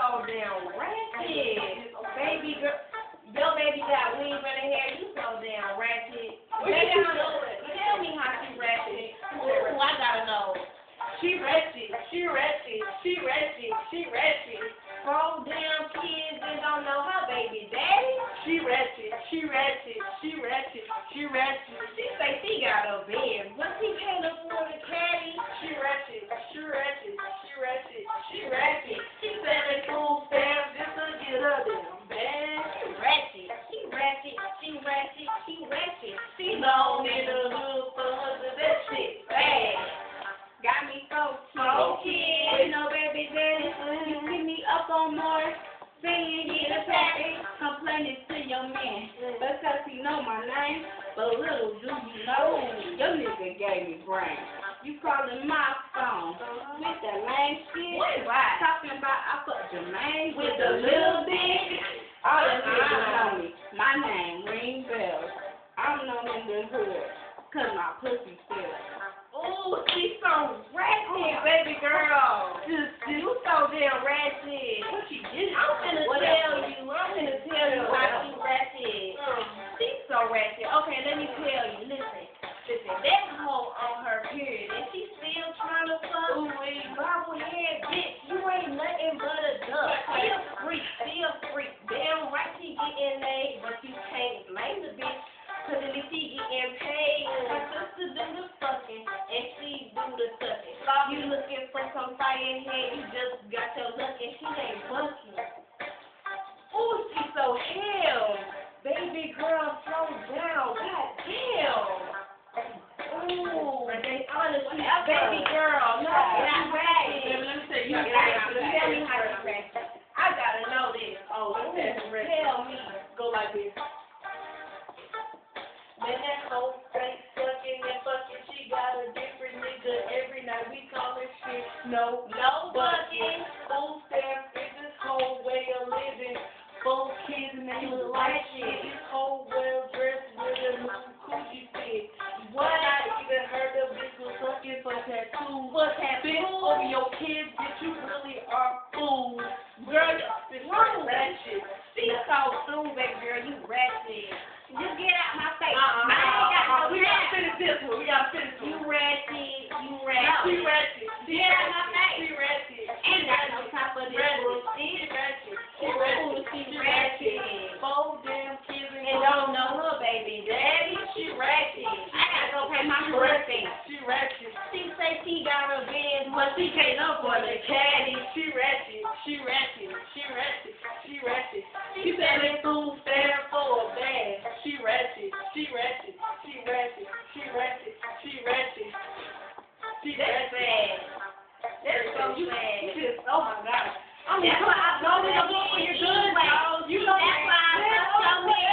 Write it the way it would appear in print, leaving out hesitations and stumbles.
so damn ratchet. Baby girl, your baby got weave in her hair. You so damn ratchet. Tell me how she ratchet. Ooh, I gotta know. She ratchet. She ratchet. She ratchet. She ratchet. 4 damn kids and don't know her baby daddy. She ratchet. She ratchet. She ratchet. She ratchet. She say she got a bed, but she can't afford a caddy. She ratchet. She ratchet. She ratchet. She ratchet. She selling food stamps just to get a damn bag. She ratchet. She ratchet. She ratchet. She ratchet. She known in the hood for her to that shit bad. Got me so cute. With no baby daddy. You keep me up on more. Saying get a papi. Complaining to your man. Because he know my name. But little do you know, your nigga gave me brain. You calling my phone with that lame shit. Talking about I fucked Jermaine with a little bit. All the niggas know me. My name ring bells. I'm known in the hood. Cause my pussy still. Ooh, she's so ratchet, baby girl. You so damn ratchet. What she did? I'm finna tell you how she ratchet. She's so ratchet. Okay, let me tell you. Listen. That hoe on her period, and she's still trying to fuck. Bobblehead, bitch. You ain't nothing but a duck. Still freak. Damn right she getting laid, but you can't blame the bitch. Cause at least she getting paid. Her sister do the fucking, and she do the sucking. You looking for some fire head, you just got your luck, and she ain't bucking. Ooh, she so hell. Baby girl, slow down. God damn. Ooh, honestly, baby girl. No, not ratchet. Let me tell you. Tell me how you ratchet. I gotta know this. Oh, tell me. Go like this. Man, that hoe straight sucking and fucking. She got a different nigga every night. We call her shit. No bucking. Food stamps is this whole way of living. 4 kids and they look like shit. This whole well dressed with a new coochie fit. What I even heard of this was sucking for tattoos. What tattoo? Over your kids, bitch, you really are fools. Girl, you're ratchet. She so soon, baby girl, you ratchet. Just get out my face. We gotta finish this one. You ratchet. She ratchet. Get out my face. She ratchet. Ain't got no time for this bullshit. She ratchet. 4 damn kids and don't know her baby daddy. She ratchet. I gotta go pay my birthday. She ratchet. She say she got a bed, but she can't afford the caddy. She ratchet. She selling food stamps for a bag. She ratchet. That's bad. That's so sad. Oh my God. I mean, I know you're good. You know that's why I love your man.